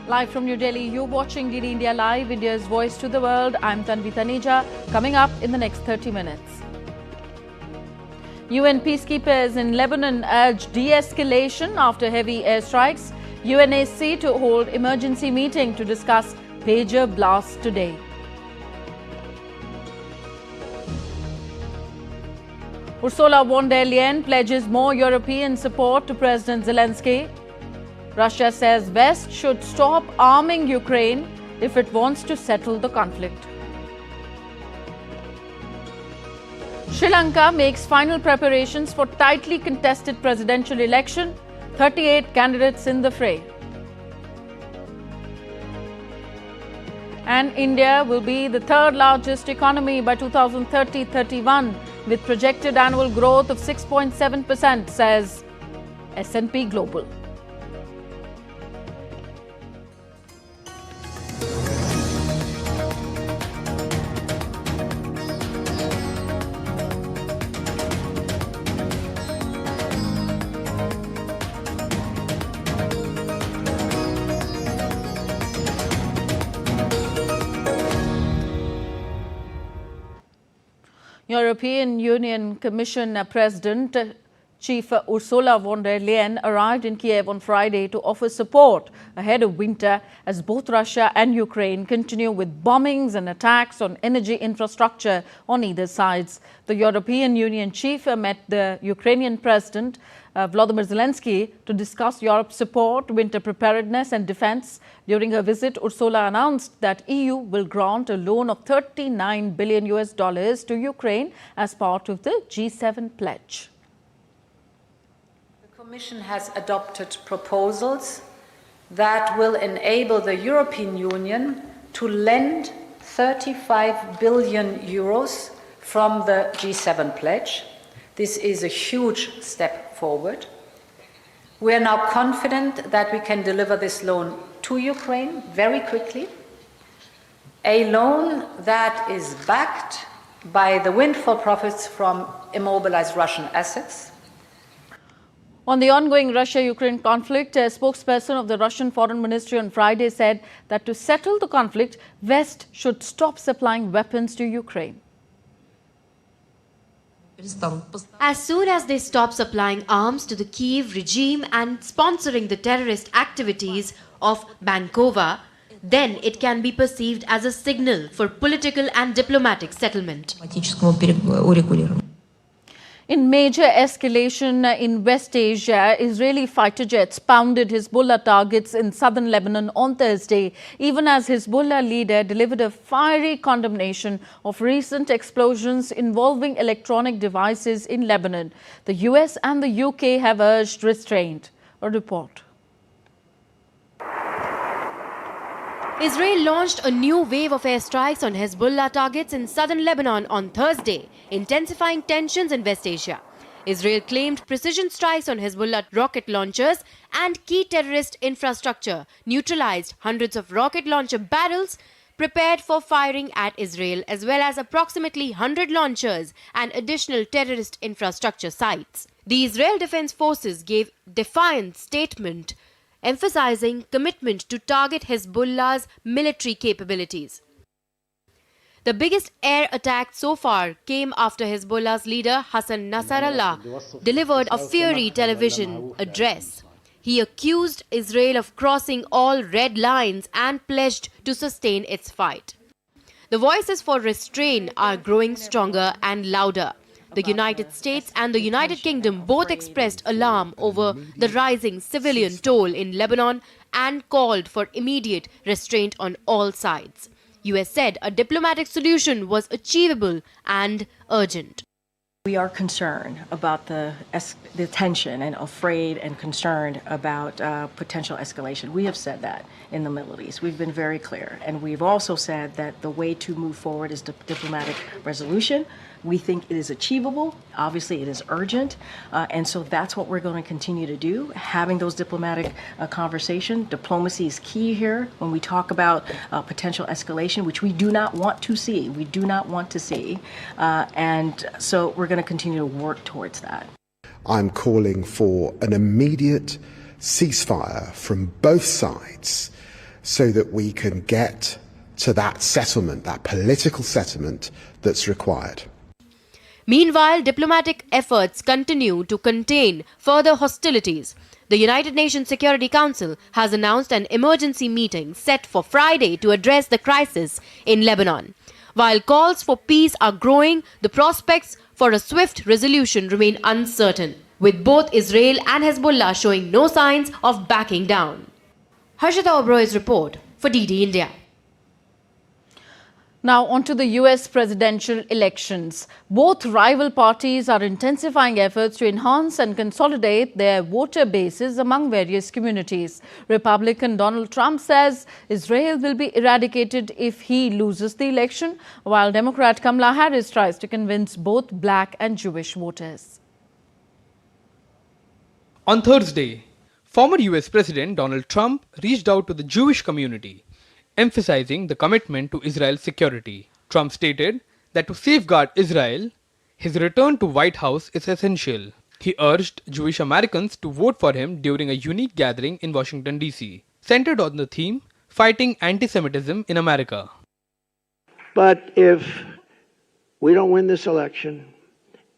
Live from New Delhi, you're watching DD India Live, India's voice to the world. I'm Tanvi Taneja. Coming up in the next 30 minutes. UN peacekeepers in Lebanon urge de-escalation after heavy airstrikes. UNSC to hold emergency meeting to discuss pager blasts today. Ursula von der Leyen pledges more European support to President Zelensky. Russia says West should stop arming Ukraine if it wants to settle the conflict. Sri Lanka makes final preparations for tightly contested presidential election. 38 candidates in the fray. And India will be the third largest economy by 2030-31 with projected annual growth of 6.7%, says S&P Global. European Union Commission President Chief Ursula von der Leyen arrived in Kyiv on Friday to offer support ahead of winter as both Russia and Ukraine continue with bombings and attacks on energy infrastructure on either sides. The European Union chief met the Ukrainian President Volodymyr Zelensky to discuss Europe's support, winter preparedness and defense. During her visit, Ursula announced that EU will grant a loan of $39 billion to Ukraine as part of the G7 pledge. The Commission has adopted proposals that will enable the European Union to lend 35 billion euros from the G7 pledge. This is a huge step forward. We are now confident that we can deliver this loan to Ukraine very quickly, a loan that is backed by the windfall profits from immobilized Russian assets. On the ongoing Russia-Ukraine conflict, a spokesperson of the Russian Foreign Ministry on Friday said that to settle the conflict, West should stop supplying weapons to Ukraine. As soon as they stop supplying arms to the Kyiv regime and sponsoring the terrorist activities of Bankova, then it can be perceived as a signal for political and diplomatic settlement. In major escalation in West Asia, Israeli fighter jets pounded Hezbollah targets in southern Lebanon on Thursday, even as Hezbollah leader delivered a fiery condemnation of recent explosions involving electronic devices in Lebanon. The US and the UK have urged restraint. A report. Israel launched a new wave of airstrikes on Hezbollah targets in southern Lebanon on Thursday, intensifying tensions in West Asia. Israel claimed precision strikes on Hezbollah rocket launchers and key terrorist infrastructure, neutralized hundreds of rocket launcher barrels prepared for firing at Israel, as well as approximately 100 launchers and additional terrorist infrastructure sites. The Israel Defense Forces gave defiant statement emphasizing commitment to target Hezbollah's military capabilities. The biggest air attack so far came after Hezbollah's leader Hassan Nasrallah delivered a fiery television address. He accused Israel of crossing all red lines and pledged to sustain its fight. The voices for restraint are growing stronger and louder. The United States and the United Kingdom both expressed alarm over the rising civilian toll in Lebanon and called for immediate restraint on all sides. US said a diplomatic solution was achievable and urgent. We are concerned about the tension and afraid and concerned about potential escalation. We have said that in the Middle East. We've been very clear. And we've also said that the way to move forward is diplomatic resolution. We think it is achievable. Obviously, it is urgent. And so that's what we're going to continue to do, having those diplomatic conversations. Diplomacy is key here when we talk about potential escalation, which we do not want to see. We do not want to see. And so we're going to continue to work towards that. I'm calling for an immediate ceasefire from both sides so that we can get to that settlement, that political settlement that's required. Meanwhile, diplomatic efforts continue to contain further hostilities. The United Nations Security Council has announced an emergency meeting set for Friday to address the crisis in Lebanon. While calls for peace are growing, the prospects for a swift resolution remain uncertain, with both Israel and Hezbollah showing no signs of backing down. Harshita Oberoi's report for DD India. Now on to the US presidential elections. Both rival parties are intensifying efforts to enhance and consolidate their voter bases among various communities. Republican Donald Trump says Israel will be eradicated if he loses the election, while Democrat Kamala Harris tries to convince both black and Jewish voters. On Thursday, former US President Donald Trump reached out to the Jewish community, emphasizing the commitment to Israel's security. Trump stated that to safeguard Israel, his return to White House is essential. He urged Jewish Americans to vote for him during a unique gathering in Washington, D.C., centered on the theme, Fighting Anti-Semitism in America. But if we don't win this election,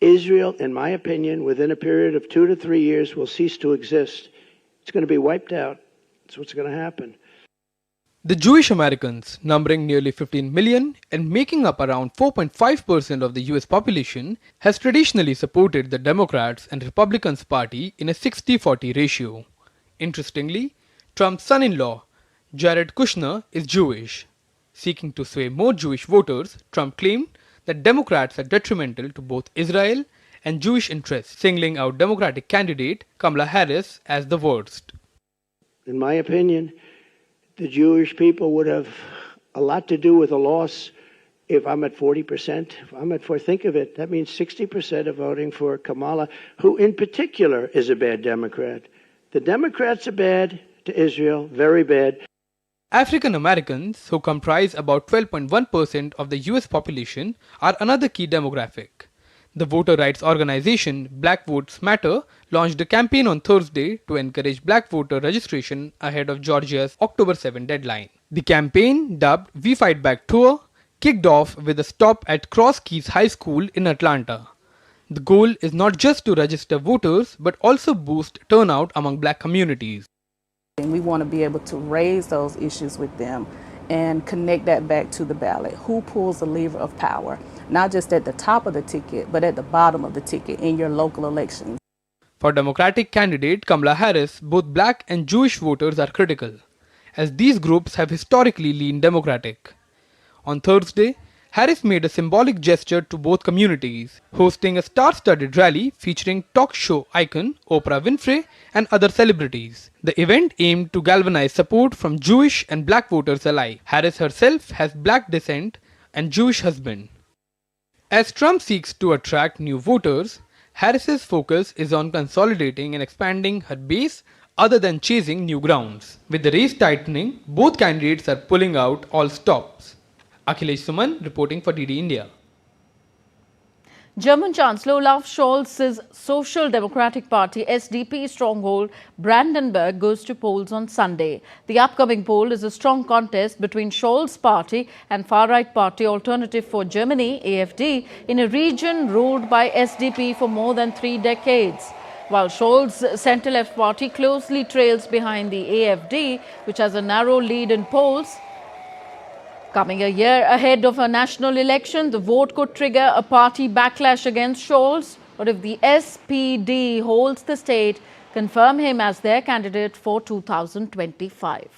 Israel, in my opinion, within a period of 2 to 3 years will cease to exist. It's going to be wiped out. That's what's going to happen. The Jewish Americans, numbering nearly 15 million and making up around 4.5% of the US population, has traditionally supported the Democrats and Republicans party in a 60-40 ratio. Interestingly, Trump's son-in-law, Jared Kushner, is Jewish. Seeking to sway more Jewish voters, Trump claimed that Democrats are detrimental to both Israel and Jewish interests, singling out Democratic candidate Kamala Harris as the worst. In my opinion, the Jewish people would have a lot to do with a loss if I'm at 40%. If I'm at 4%, think of it, that means 60% are voting for Kamala, who in particular is a bad Democrat. The Democrats are bad to Israel, very bad. African Americans, who comprise about 12.1% of the US population, are another key demographic. The voter rights organization Black Votes Matter launched a campaign on Thursday to encourage black voter registration ahead of Georgia's October 7 deadline. The campaign, dubbed We Fight Back Tour, kicked off with a stop at Cross Keys High School in Atlanta. The goal is not just to register voters but also boost turnout among black communities. And we want to be able to raise those issues with them and connect that back to the ballot. Who pulls the lever of power? Not just at the top of the ticket, but at the bottom of the ticket in your local elections. For Democratic candidate Kamala Harris, both black and Jewish voters are critical, as these groups have historically leaned Democratic. On Thursday, Harris made a symbolic gesture to both communities, hosting a star-studded rally featuring talk show icon Oprah Winfrey and other celebrities. The event aimed to galvanize support from Jewish and black voters alike. Harris herself has black descent and Jewish husband. As Trump seeks to attract new voters, Harris's focus is on consolidating and expanding her base other than chasing new grounds. With the race tightening, both candidates are pulling out all stops. Akhilesh Suman reporting for DD India. German Chancellor Olaf Scholz's Social Democratic Party SDP stronghold Brandenburg goes to polls on Sunday. The upcoming poll is a strong contest between Scholz's party and far-right party Alternative for Germany AFD in a region ruled by SDP for more than 3 decades. While Scholz's centre-left party closely trails behind the AFD, which has a narrow lead in polls. Coming a year ahead of a national election, the vote could trigger a party backlash against Scholz. But if the SPD holds the state, confirm him as their candidate for 2025.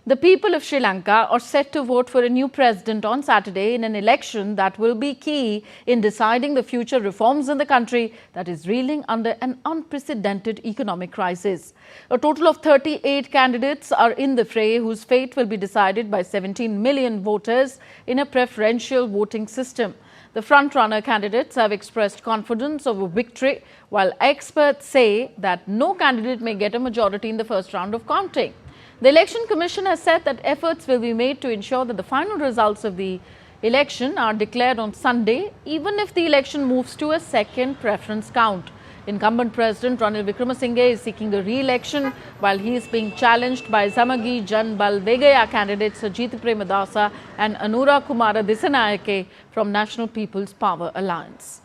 The people of Sri Lanka are set to vote for a new president on Saturday in an election that will be key in deciding the future reforms in the country that is reeling under an unprecedented economic crisis. A total of 38 candidates are in the fray whose fate will be decided by 17 million voters in a preferential voting system. The front-runner candidates have expressed confidence of a victory, while experts say that no candidate may get a majority in the first round of counting. The Election Commission has said that efforts will be made to ensure that the final results of the election are declared on Sunday, even if the election moves to a second preference count. Incumbent President Ranil Wickremesinghe is seeking a re-election while he is being challenged by Samagi Jan Bal Vegaya candidates Sajit Premadasa and Anura Kumara Disanayake from National People's Power Alliance.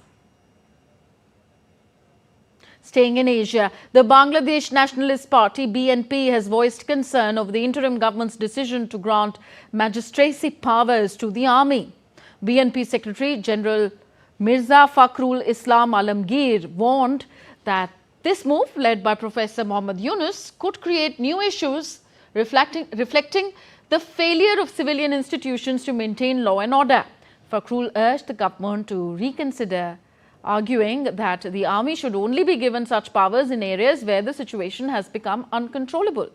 Staying in Asia, the Bangladesh Nationalist Party BNP has voiced concern over the interim government's decision to grant magistracy powers to the army. BNP Secretary General Mirza Fakhrul Islam Alamgir warned that this move, led by Professor Mohammad Yunus, could create new issues reflecting the failure of civilian institutions to maintain law and order. Fakhrul urged the government to reconsider, arguing that the army should only be given such powers in areas where the situation has become uncontrollable.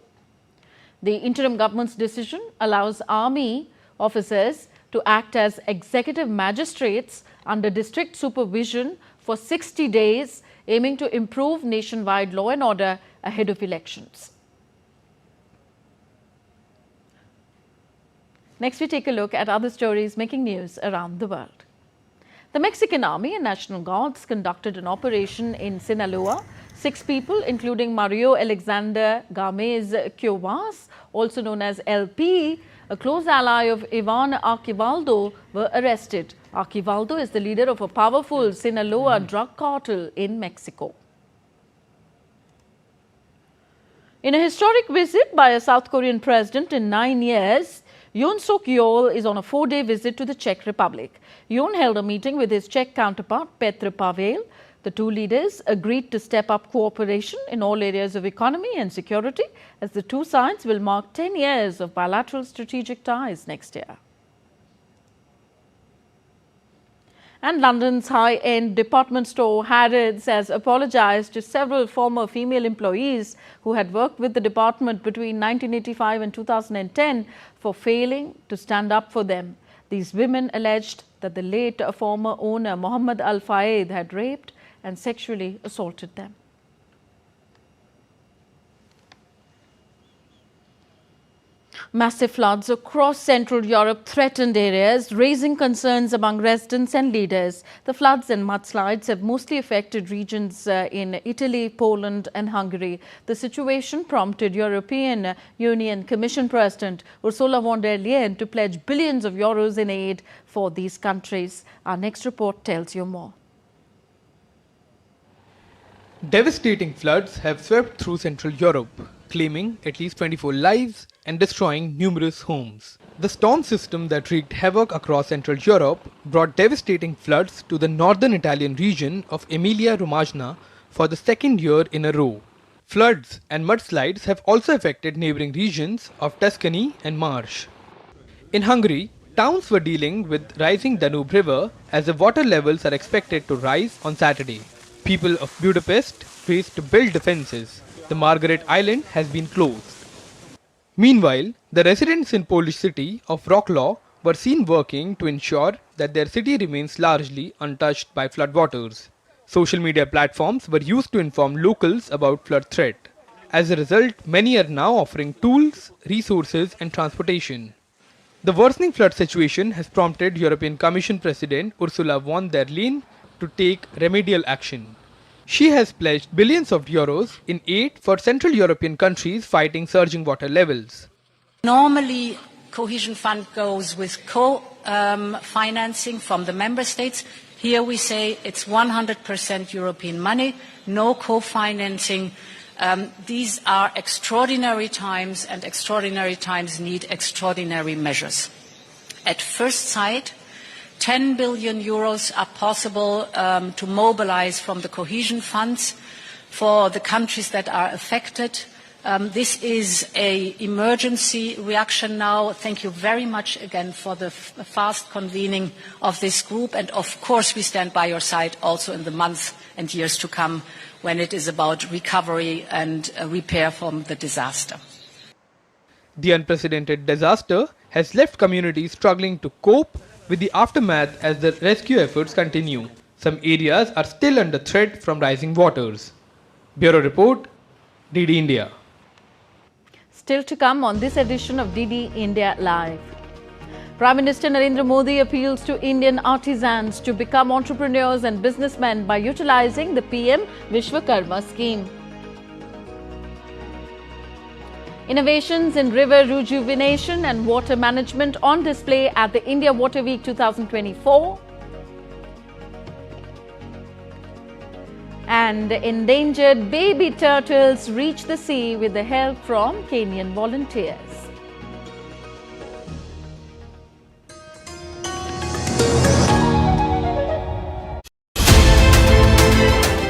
The interim government's decision allows army officers to act as executive magistrates under district supervision for 60 days, aiming to improve nationwide law and order ahead of elections. Next, we take a look at other stories making news around the world. The Mexican Army and National Guards conducted an operation in Sinaloa. 6 people, including Mario Alexander Gamez Cuevas, also known as LP, a close ally of Ivan Arquivaldo, were arrested. Arquivaldo is the leader of a powerful Sinaloa drug cartel in Mexico. In a historic visit by a South Korean president in 9 years, Yoon Suk-yeol is on a 4-day visit to the Czech Republic. Yoon held a meeting with his Czech counterpart Petr Pavel. The two leaders agreed to step up cooperation in all areas of economy and security, as the two sides will mark 10 years of bilateral strategic ties next year. And London's high-end department store Harrods has apologized to several former female employees who had worked with the department between 1985 and 2010 for failing to stand up for them. These women alleged that the late former owner Mohammed Al Fayed had raped and sexually assaulted them. Massive floods across Central Europe threatened areas, raising concerns among residents and leaders. The floods and mudslides have mostly affected regions in Italy, Poland and Hungary. The situation prompted European Union Commission President Ursula von der Leyen to pledge billions of euros in aid for these countries. Our next report tells you more. Devastating floods have swept through Central Europe, claiming at least 24 lives and destroying numerous homes. The storm system that wreaked havoc across Central Europe brought devastating floods to the northern Italian region of Emilia-Romagna for the second year in a row. Floods and mudslides have also affected neighboring regions of Tuscany and Marche. In Hungary, towns were dealing with rising Danube River as the water levels are expected to rise on Saturday. People of Budapest raced to build defences. The Margaret Island has been closed. Meanwhile, the residents in Polish city of Wrocław were seen working to ensure that their city remains largely untouched by floodwaters. Social media platforms were used to inform locals about flood threat. As a result, many are now offering tools, resources and transportation. The worsening flood situation has prompted European Commission President Ursula von der Leyen to take remedial action. She has pledged billions of euros in aid for Central European countries fighting surging water levels. Normally, cohesion fund goes with co-financing from the member states. Here we say it's 100% European money, no co-financing. These are extraordinary times, and extraordinary times need extraordinary measures. At first sight, 10 billion euros are possible to mobilize from the cohesion funds for the countries that are affected. This is an emergency reaction now. Thank you very much again for the fast convening of this group. And of course, we stand by your side also in the months and years to come when it is about recovery and repair from the disaster. The unprecedented disaster has left communities struggling to cope with the aftermath as the rescue efforts continue. Some areas are still under threat from rising waters. Bureau Report, DD India. Still to come on this edition of DD India Live. Prime Minister Narendra Modi appeals to Indian artisans to become entrepreneurs and businessmen by utilizing the PM Vishwakarma scheme. Innovations in river rejuvenation and water management on display at the India Water Week 2024. And endangered baby turtles reach the sea with the help from Kenyan volunteers.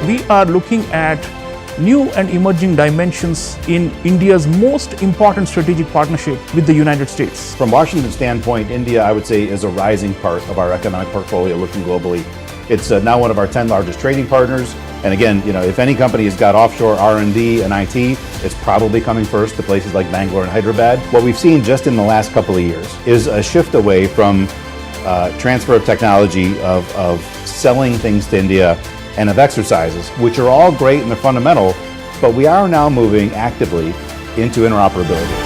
We are looking at new and emerging dimensions in India's most important strategic partnership with the United States. From Washington's standpoint, India, I would say, is a rising part of our economic portfolio looking globally. It's now one of our 10 largest trading partners. And again, if any company has got offshore R&D and IT, it's probably coming first to places like Bangalore and Hyderabad. What we've seen just in the last couple of years is a shift away from transfer of technology, of selling things to India, and of exercises, which are all great and they're fundamental, but we are now moving actively into interoperability.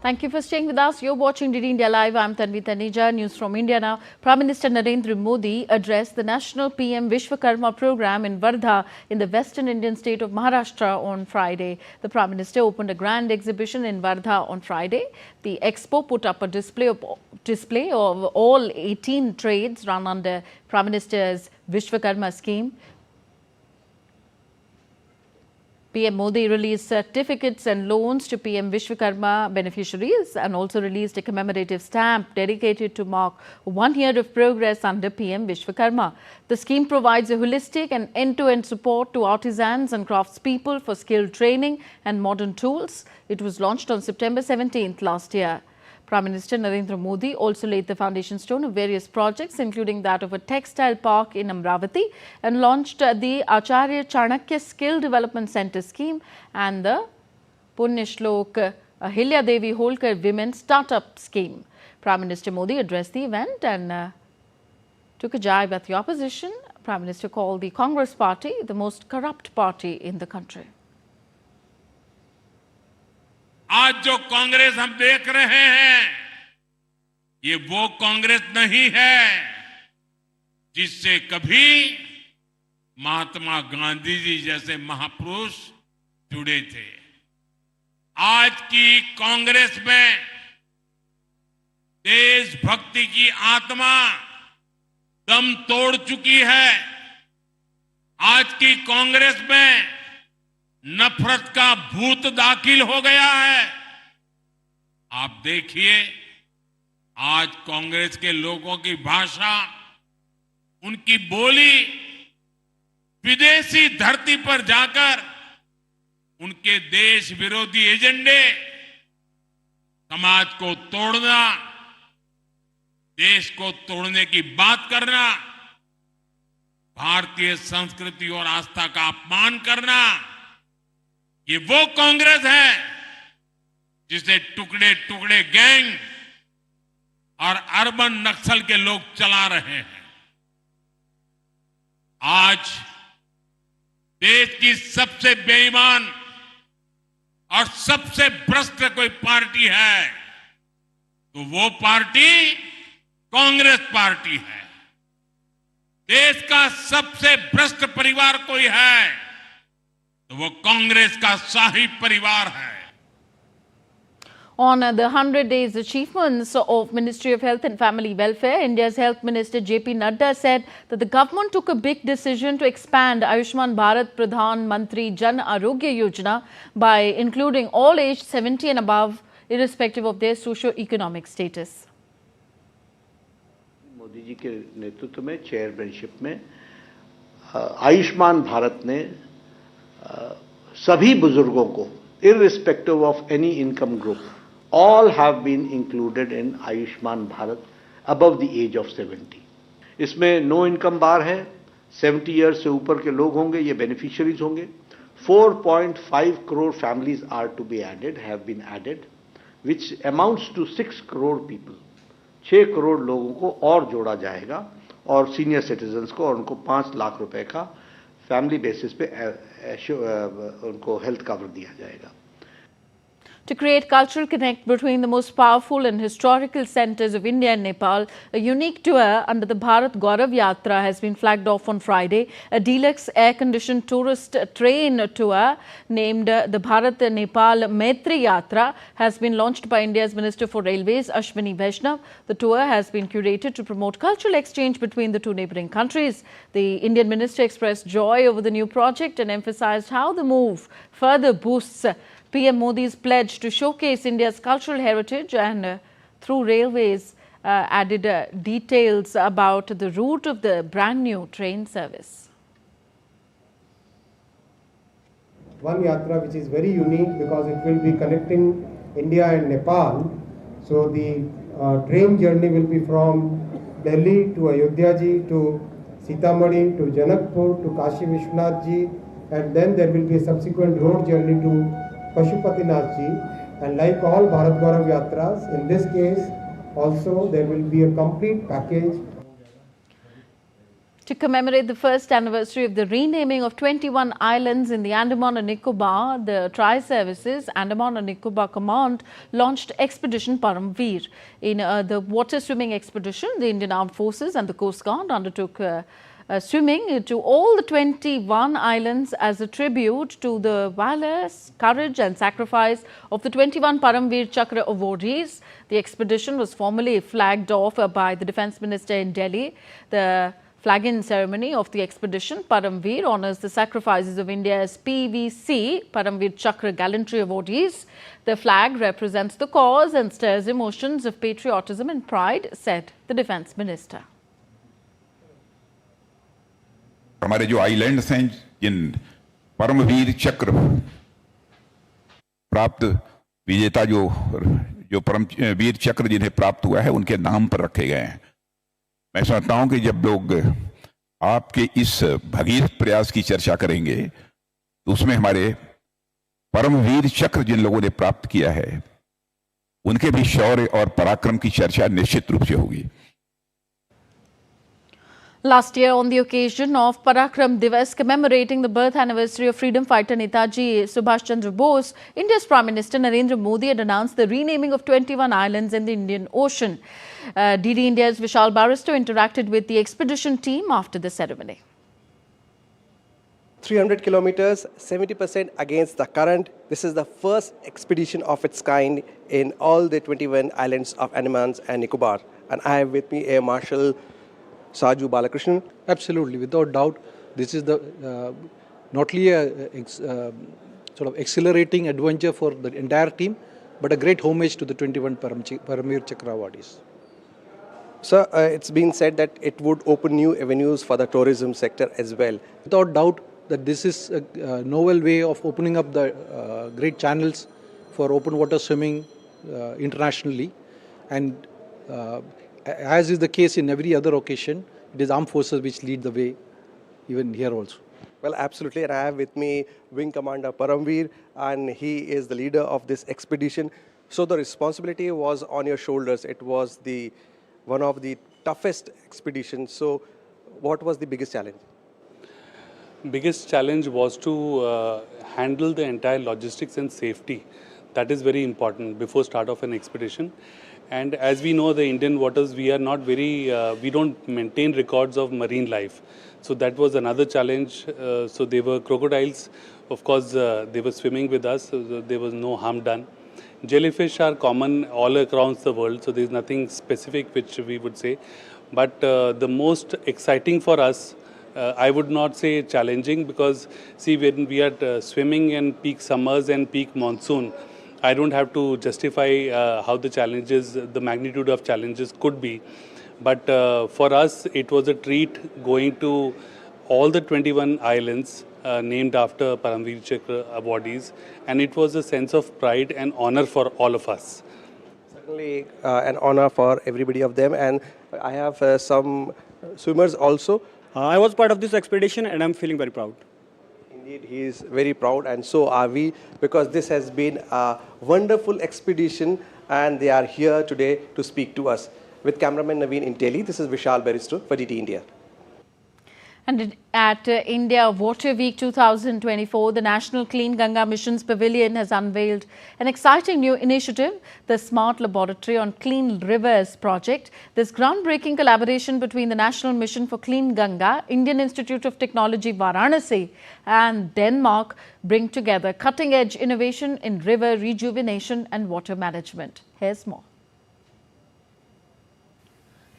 Thank you for staying with us. You're watching DD India Live. I'm Tanvi Taneja. News from India now. Prime Minister Narendra Modi addressed the National PMvishwakkarma program in Wardha in the western Indian state of Maharashtra on Friday. The Prime Minister opened a grand exhibition in Wardha on Friday. The expo put up a display of all 18 trades run under Prime Minister's Vishwakarma scheme. PM Modi released certificates and loans to PM Vishwakarma beneficiaries and also released a commemorative stamp dedicated to mark 1 year of progress under PM Vishwakarma. The scheme provides a holistic and end-to-end support to artisans and craftspeople for skill training and modern tools. It was launched on September 17th last year. Prime Minister Narendra Modi also laid the foundation stone of various projects, including that of a textile park in Amravati, and launched the Acharya Chanakya Skill Development Centre scheme and the Punyashlok Ahilya Devi Holkar Women Startup scheme. Prime Minister Modi addressed the event and took a jibe at the opposition. Prime Minister called the Congress party the most corrupt party in the country. आज जो कांग्रेस हम देख रहे हैं, ये वो कांग्रेस नहीं है जिससे कभी महात्मा गांधी जी जैसे महापुरुष जुड़े थे। आज की कांग्रेस में देशभक्ति की आत्मा दम तोड़ चुकी है। आज की कांग्रेस में नफरत का भूत दाखिल हो गया है। आप देखिए, आज कांग्रेस के लोगों की भाषा, उनकी बोली विदेशी धरती पर जाकर उनके देश विरोधी एजेंडे, समाज को तोड़ना, देश को तोड़ने की बात करना, भारतीय संस्कृति और आस्था का अपमान करना, ये वो कांग्रेस है जिसे टुकड़े टुकड़े गैंग और अर्बन नक्सल के लोग चला रहे हैं। आज देश की सबसे बेईमान और सबसे भ्रष्ट कोई पार्टी है तो वो पार्टी कांग्रेस पार्टी है। देश का सबसे भ्रष्ट परिवार कोई है तो वो कांग्रेस का शाही परिवार है। On the 100 days achievements of Ministry of Health and Family Welfare, India's Health Minister JP Nadda said that the government took a big decision to expand Ayushman Bharat Pradhan Mantri Jan Arogya Yojana by including all aged 70 and above, irrespective of their socio-economic status. Modi ji के नेतृत्व में chairmanship में आयुष्मान भारत ने सभी बुजुर्गों को irrespective of any income group, all have been included in Ayushman Bharat above the age of 70. इसमें no income बार है, 70 years से ऊपर के लोग होंगे, ये बेनिफिशियरीज होंगे। 4.5 crore families are to be added, have been added, which amounts to 6 crore people. 6 crore लोगों को और जोड़ा जाएगा और सीनियर सिटीजन्स को और उनको 5 लाख रुपए का फैमिली बेसिस पे उनको हेल्थ कवर दिया जाएगा. To create cultural connect between the most powerful and historical centers of India and Nepal, a unique tour under the Bharat Yatra has been flagged off on Friday. A deluxe air-conditioned tourist train tour named the Bharat Nepal Matri Yatra has been launched by India's Minister for Railways, Ashwini Vaishnav. The tour has been curated to promote cultural exchange between the two neighbouring countries. The Indian minister expressed joy over the new project and emphasised how the move further boosts PM Modi's pledge to showcase India's cultural heritage and through railways added details about the route of the brand new train service. One yatra which is very unique because it will be connecting India and Nepal. So the train journey will be from Delhi to Ayodhya ji, to Sitamarhi, to Janakpur, to Kashi Vishwanath ji, and then there will be a subsequent road journey to Pashupatinath ji, and like all Bharat Gaurav Yatras, in this case also there will be a complete package. To commemorate the first anniversary of the renaming of 21 islands in the Andaman and Nicobar, the Tri-Services Andaman and Nicobar Command launched Expedition Paramvir. In the water swimming expedition, the Indian Armed Forces and the Coast Guard undertook swimming to all the 21 islands as a tribute to the valors, courage and sacrifice of the 21 Paramvir Chakra awardees. The expedition was formally flagged off by the Defence Minister in Delhi. The flag-in ceremony of the expedition, Paramvir, honours the sacrifices of India's PVC, Paramvir Chakra Gallantry awardees. The flag represents the cause and stirs emotions of patriotism and pride, said the Defence Minister. हमारे जो islands हैं जिन परमवीर चक्र प्राप्त विजेता जो परमवीर चक्र जिन्हें प्राप्त हुआ है उनके नाम पर रखे गए हैं. मैं समझता हूं कि जब लोग आपके इस भगीरथ प्रयास की चर्चा करेंगे तो उसमें हमारे परमवीर चक्र जिन लोगों ने प्राप्त किया है उनके भी शौर्य और पराक्रम की चर्चा निश्चित रूप से होगी. Last year, on the occasion of Parakram Divas commemorating the birth anniversary of freedom fighter Netaji Subhash Chandra Bose, India's Prime Minister Narendra Modi had announced the renaming of 21 islands in the Indian Ocean. DD India's Vishal Barrister interacted with the expedition team after the ceremony. 300 kilometers, 70% against the current. This is the first expedition of its kind in all the 21 islands of Andaman and Nicobar. And I have with me Air Marshal Saju Balakrishnan. Absolutely, without doubt, this is the not only a sort of accelerating adventure for the entire team, but a great homage to the 21 Paramvir Chakra awardees. Sir, it's been said that it would open new avenues for the tourism sector as well. Without doubt that this is a novel way of opening up the great channels for open water swimming internationally, and as is the case in every other occasion, it is armed forces which lead the way, even here also. Well, absolutely, and I have with me Wing Commander Paramvir, and he is the leader of this expedition. So the responsibility was on your shoulders. It was one of the toughest expeditions. So what was the biggest challenge? Biggest challenge was to handle the entire logistics and safety. That is very important before start of an expedition. And as we know, the Indian waters, we are not very, we don't maintain records of marine life. So that was another challenge. So there were crocodiles. Of course, they were swimming with us. So there was no harm done. Jellyfish are common all across the world. So there is nothing specific which we would say. But the most exciting for us, I would not say challenging, because see, when we are swimming in peak summers and peak monsoon, I don't have to justify how the challenges, the magnitude of challenges could be. But for us, it was a treat going to all the 21 islands named after Paramvir Chakra awardees. And it was a sense of pride and honor for all of us. Certainly an honor for everybody of them. And I have some swimmers also. I was part of this expedition and I'm feeling very proud. Indeed, he is very proud, and so are we, because this has been a wonderful expedition and they are here today to speak to us. With cameraman Naveen in Delhi, this is Vishal Barrister for DD India. And at India Water Week 2024, the National Clean Ganga Mission's Pavilion has unveiled an exciting new initiative, the Smart Laboratory on Clean Rivers project. This groundbreaking collaboration between the National Mission for Clean Ganga, Indian Institute of Technology Varanasi and Denmark bring together cutting-edge innovation in river rejuvenation and water management. Here's more.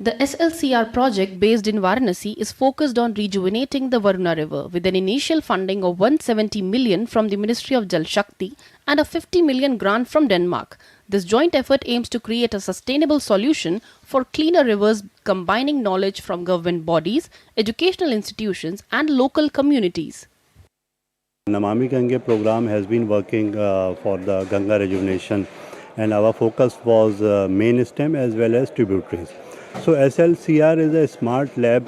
The SLCR project based in Varanasi is focused on rejuvenating the Varuna river with an initial funding of 170 million from the Ministry of Jal Shakti and a 50 million grant from Denmark. This joint effort aims to create a sustainable solution for cleaner rivers, combining knowledge from government bodies, educational institutions and local communities. Namami Gange program has been working for the Ganga rejuvenation, and our focus was main stem as well as tributaries. So SLCR is a smart lab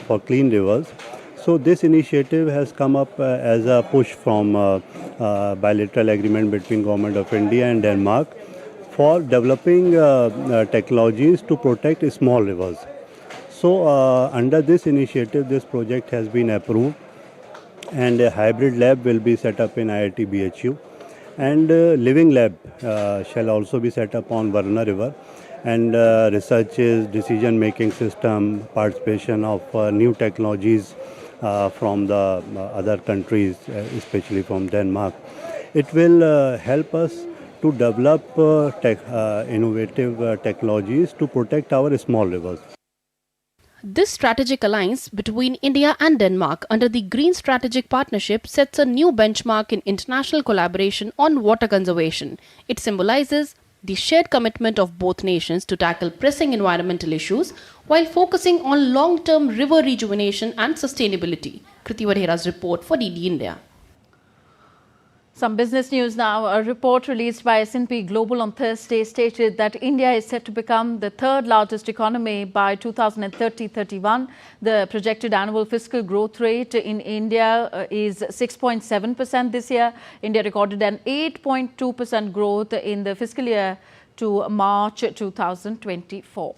for clean rivers. So this initiative has come up as a push from bilateral agreement between Government of India and Denmark for developing technologies to protect small rivers. So under this initiative, this project has been approved, and a hybrid lab will be set up in IIT BHU, and living lab shall also be set up on Varuna river. And researches, decision-making system, participation of new technologies from the other countries, especially from Denmark. It will help us to develop innovative technologies to protect our small rivers. This strategic alliance between India and Denmark under the Green Strategic Partnership sets a new benchmark in international collaboration on water conservation. It symbolizes the shared commitment of both nations to tackle pressing environmental issues while focusing on long-term river rejuvenation and sustainability. Kriti Vadhera's report for DD India. Some business news now. A report released by S&P Global on Thursday stated that India is set to become the third largest economy by 2030-31. The projected annual fiscal growth rate in India is 6.7% this year. India recorded an 8.2% growth in the fiscal year to March 2024.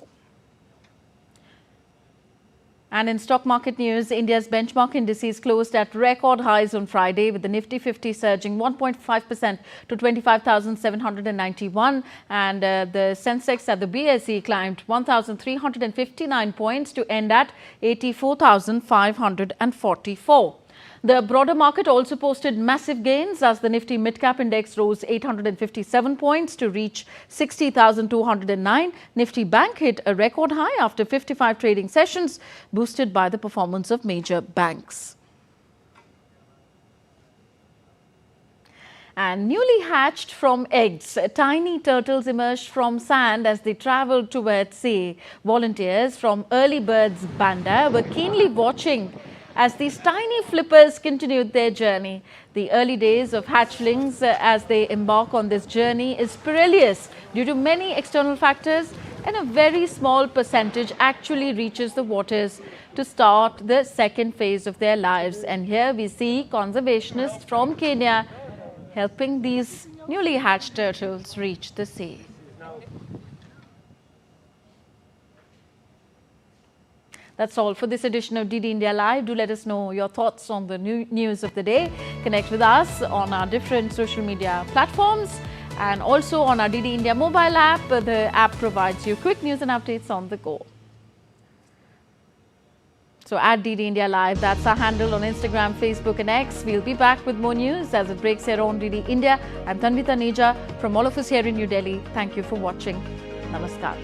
And in stock market news, India's benchmark indices closed at record highs on Friday, with the Nifty 50 surging 1.5% to 25,791, and the Sensex at the BSE climbed 1,359 points to end at 84,544. The broader market also posted massive gains as the Nifty Midcap Index rose 857 points to reach 60,209. Nifty Bank hit a record high after 55 trading sessions, boosted by the performance of major banks. And newly hatched from eggs, tiny turtles emerged from sand as they travelled towards sea. Volunteers from Early Birds Banda were keenly watching as these tiny flippers continued their journey. The early days of hatchlings as they embark on this journey is perilous due to many external factors, and a very small percentage actually reaches the waters to start the second phase of their lives. And here we see conservationists from Kenya helping these newly hatched turtles reach the sea. That's all for this edition of DD India Live. Do let us know your thoughts on the news of the day. Connect with us on our different social media platforms and also on our DD India mobile app. The app provides you quick news and updates on the go. So at DD India Live, that's our handle on Instagram, Facebook and X. We'll be back with more news as it breaks here on DD India. I'm Tanvita Neja from all of us here in New Delhi. Thank you for watching. Namaskar.